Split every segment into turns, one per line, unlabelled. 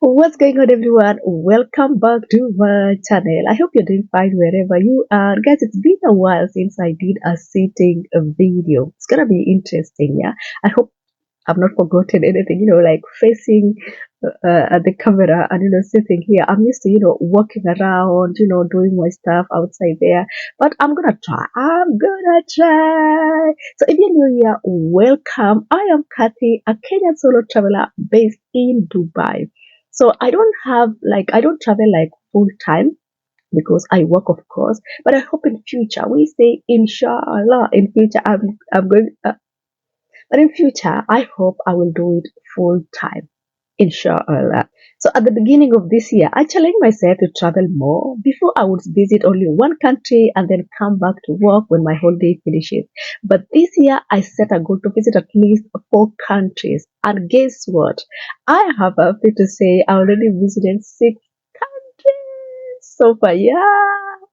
What's going on, everyone? Welcome back to my channel. I hope you're doing fine wherever you are. Guys, it's been a while since I did a sitting video. It's gonna be interesting, yeah? I hope I've not forgotten anything, like facing at the camera and, sitting here. I'm used to, walking around, doing my stuff outside there. But I'm gonna try. I'm gonna try. So if you're new here, welcome. I am Kathy, a Kenyan solo traveler based in Dubai. So I don't travel like full time because I work, of course. But I hope in future, we say inshallah, in future I'm going. But in future, I hope I will do it full time. Inshallah. So at the beginning of this year, I challenged myself to travel more. Before I would visit only one country and then come back to work when my holiday finishes. But this year, I set a goal to visit at least 4 countries. And guess what? I have happy to say I already visited 6 countries so far. Yeah,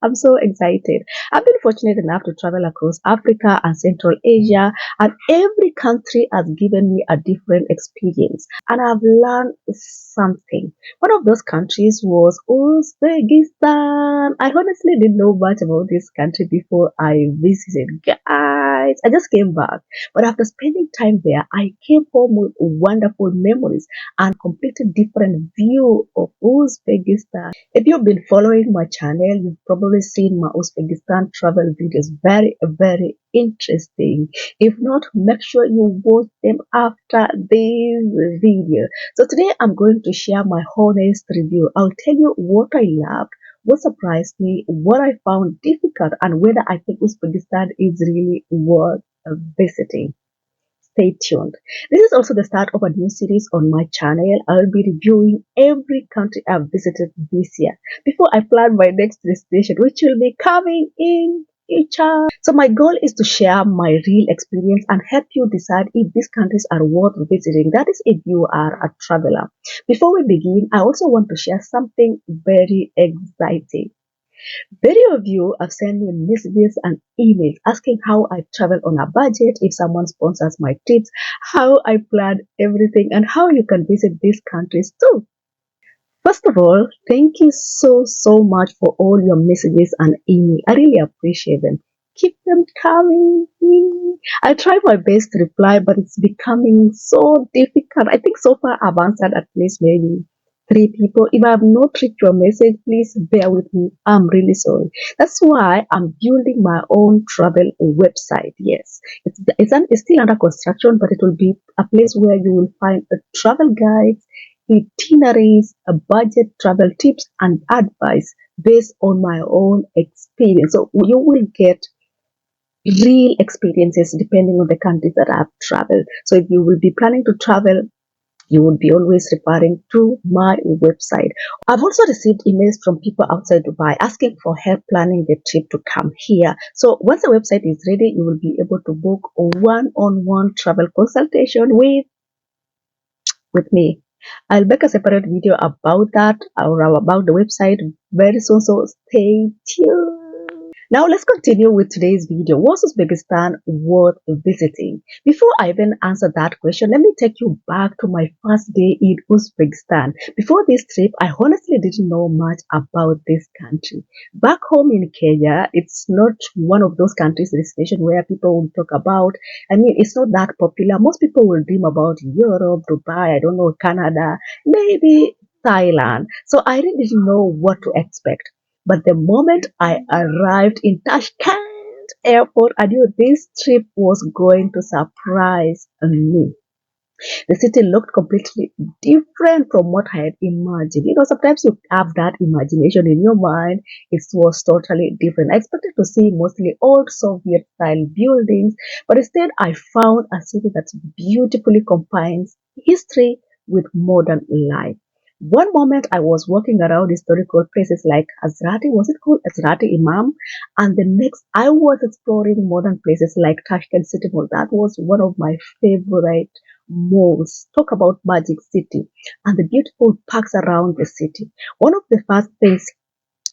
I'm so excited. I've been fortunate enough to travel across Africa and Central Asia, and every country has given me a different experience, and I've learned something. One of those countries was Uzbekistan. I honestly didn't know much about this country before I visited. Guys, I just came back, but after spending time there, I came home with wonderful memories and completely different view of Uzbekistan. If you've been following my channel, you've probably seen my Uzbekistan travel videos. Very, very interesting. If not, make sure you watch them after this video. So today I'm going to share my honest review. I'll tell you what I loved, what surprised me, what I found difficult, and whether I think Uzbekistan is really worth visiting. Stay tuned. This is also the start of a new series on my channel. I'll be reviewing every country I've visited this year before I plan my next destination, which will be coming in future. So my goal is to share my real experience and help you decide if these countries are worth visiting. That is if you are a traveler. Before we begin, I also want to share something very exciting. Many of you have sent me messages and emails asking how I travel on a budget, if someone sponsors my trips, how I plan everything, and how you can visit these countries too. First of all, thank you so much for all your messages and emails. I really appreciate them. Keep them coming. I try my best to reply, but it's becoming so difficult. I think so far I've answered at least maybe 3 people. If I have not reached your message, please bear with me. I'm really sorry. That's why I'm building my own travel website. Yes, it's still under construction, but it will be a place where you will find a travel guides, itineraries, a budget travel tips, and advice based on my own experience. So you will get real experiences depending on the countries that I've traveled. So if you will be planning to travel, you would be always referring to my website. I've also received emails from people outside Dubai asking for help planning the trip to come here. So once the website is ready, you will be able to book a one-on-one travel consultation with me. I'll make a separate video about that or about the website very soon, so stay tuned. Now let's continue with today's video. Was Uzbekistan worth visiting? Before I even answer that question, let me take you back to my first day in Uzbekistan. Before this trip, I honestly didn't know much about this country. Back home in Kenya, it's not one of those countries destination where people will talk about. I mean, it's not that popular. Most people will dream about Europe, Dubai, I don't know, Canada, maybe Thailand. So I really didn't know what to expect. But the moment I arrived in Tashkent airport, I knew this trip was going to surprise me. The city looked completely different from what I had imagined. Sometimes you have that imagination in your mind. It was totally different. I expected to see mostly old Soviet style buildings, but instead I found a city that beautifully combines history with modern life. One moment I was walking around historical places like Hazrati, was it called Hazrati Imam? And the next I was exploring modern places like Tashkent City Mall. That was one of my favorite malls. Talk about Magic City and the beautiful parks around the city. One of the first things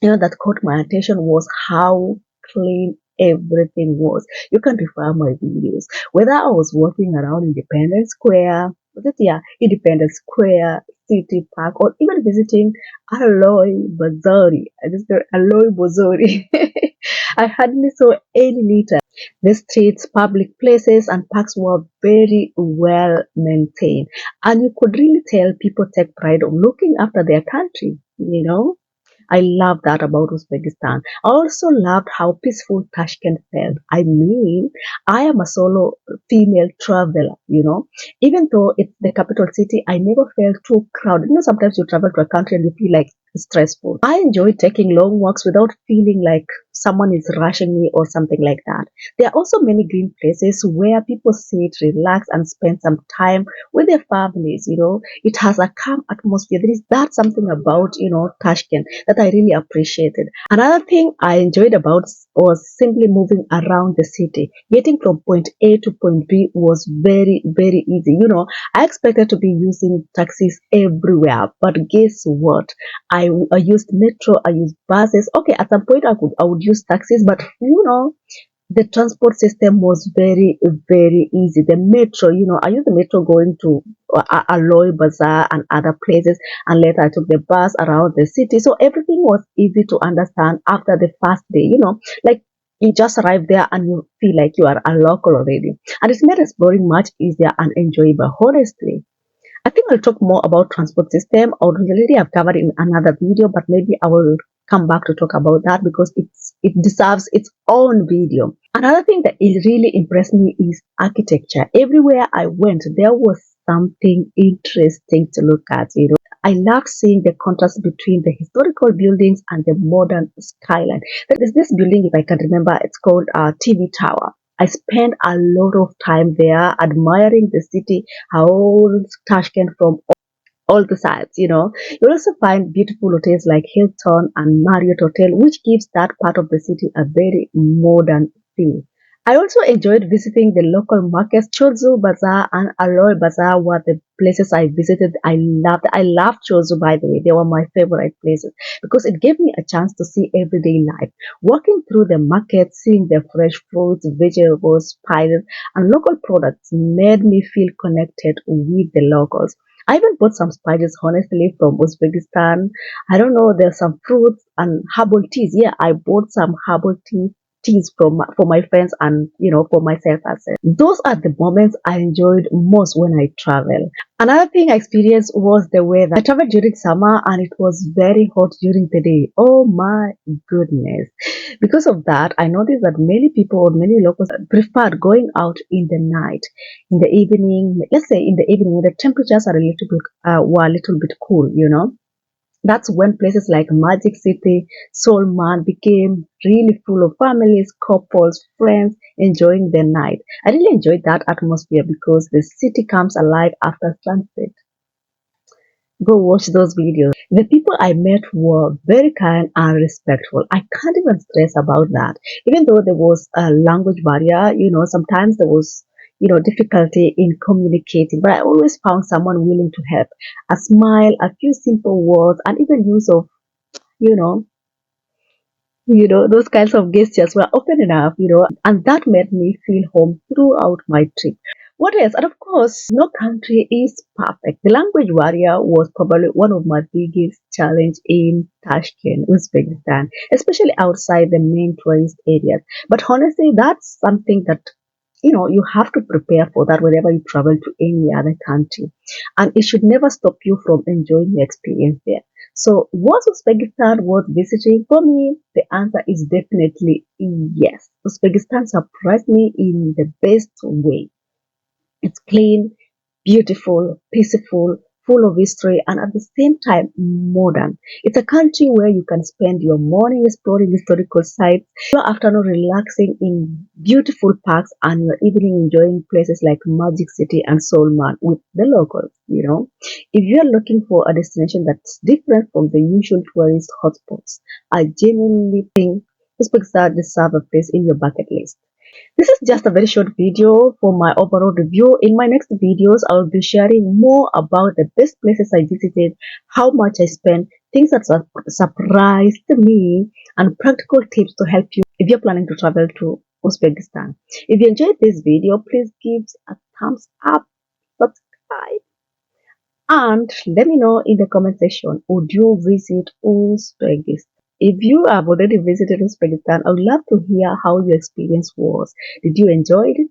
that caught my attention was how clean everything was. You can refer my videos. Whether I was walking around Independence Square, was it? Yeah, Independence Square, city park, or even visiting Aloy Bazari. I just got Aloy Bazari. I hardly saw any litter. The streets, public places, and parks were very well maintained, and you could really tell people take pride of looking after their country. I love that about Uzbekistan. I also loved how peaceful Tashkent felt. I mean, I am a solo female traveler. Even though it's the capital city, I never felt too crowded. Sometimes you travel to a country and you feel like stressful. I enjoy taking long walks without feeling like someone is rushing me or something like that. There are also many green places where people sit, relax, and spend some time with their families. It has a calm atmosphere. There is that something about Tashkent that I really appreciated. Another thing I enjoyed about was simply moving around the city. Getting from point A to point B was very, very easy. I expected to be using taxis everywhere, but guess what? I used metro, I used buses. Okay, at some point I would use taxis, but the transport system was very, very easy. The metro, I used the metro going to Aloy Bazaar and other places, and later I took the bus around the city. So everything was easy to understand after the first day. Like you just arrive there and you feel like you are a local already. And it's made exploring much easier and enjoyable, honestly. I think I'll talk more about transport system. Already I've covered in another video, but maybe I will come back to talk about that because it deserves its own video. Another thing that is really impressed me is architecture. Everywhere I went, there was something interesting to look at. I loved seeing the contrast between the historical buildings and the modern skyline. There's this building, if I can remember, it's called TV Tower. I spent a lot of time there admiring the city, how Tashkent from all the sides. You'll also find beautiful hotels like Hilton and Marriott Hotel, which gives that part of the city a very modern feel. I also enjoyed visiting the local markets. Chozu Bazaar and Aloy Bazaar were the places I visited. I loved Chozu, by the way. They were my favorite places because it gave me a chance to see everyday life. Walking through the market, seeing the fresh fruits, vegetables, spices, and local products made me feel connected with the locals. I even bought some spices, honestly, from Uzbekistan. I don't know, there's some fruits and herbal teas. Yeah, I bought some herbal teas for my friends and for myself as well. Those are the moments I enjoyed most when I travel. Another thing I experienced was the weather. I traveled during summer and it was very hot during the day. Oh my goodness. Because of that, I noticed that many people or many locals preferred going out in the night, in the evening. Let's say in the evening when the temperatures are were a little bit cool. That's when places like Magic City, Solman became really full of families, couples, friends enjoying the night. I really enjoyed that atmosphere because the city comes alive after sunset. Go watch those videos. The people I met were very kind and respectful. I can't even stress about that. Even though there was a language barrier, sometimes there was difficulty in communicating, but I always found someone willing to help. A smile, a few simple words, and even use of, you know, those kinds of gestures were often enough, and that made me feel home throughout my trip. What else? And of course, no country is perfect. The language barrier was probably one of my biggest challenge in Tashkent, Uzbekistan, especially outside the main tourist areas. But honestly, that's something that you have to prepare for that whenever you travel to any other country. And it should never stop you from enjoying your experience there. So, was Uzbekistan worth visiting? For me, the answer is definitely yes. Uzbekistan surprised me in the best way. It's clean, beautiful, peaceful, full of history, and at the same time modern. It's a country where you can spend your morning exploring historical sites, your afternoon relaxing in beautiful parks, and your evening enjoying places like Magic City and Solman with the locals. If you're looking for a destination that's different from the usual tourist hotspots, I genuinely think Uzbekistan deserves a place in your bucket list. This is just a very short video for my overall review. In my next videos, I will be sharing more about the best places I visited, how much I spent, things that surprised me, and practical tips to help you if you're planning to travel to Uzbekistan. If you enjoyed this video, please give a thumbs up, subscribe, And let me know in the comment section, would you visit Uzbekistan? If you have already visited Uzbekistan, I would love to hear how your experience was. Did you enjoy it?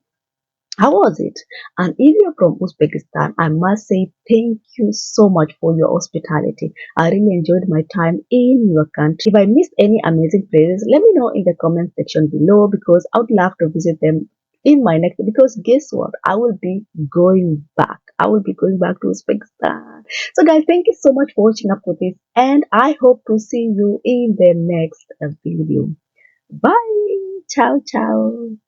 How was it? And if you're from Uzbekistan, I must say thank you so much for your hospitality. I really enjoyed my time in your country. If I missed any amazing places, let me know in the comment section below because I would love to visit them in my next. Because guess what? I will be going back. I will be going back to Uzbekistan. So, guys, thank you so much for watching up to this, and I hope to see you in the next video. Bye. Ciao, ciao.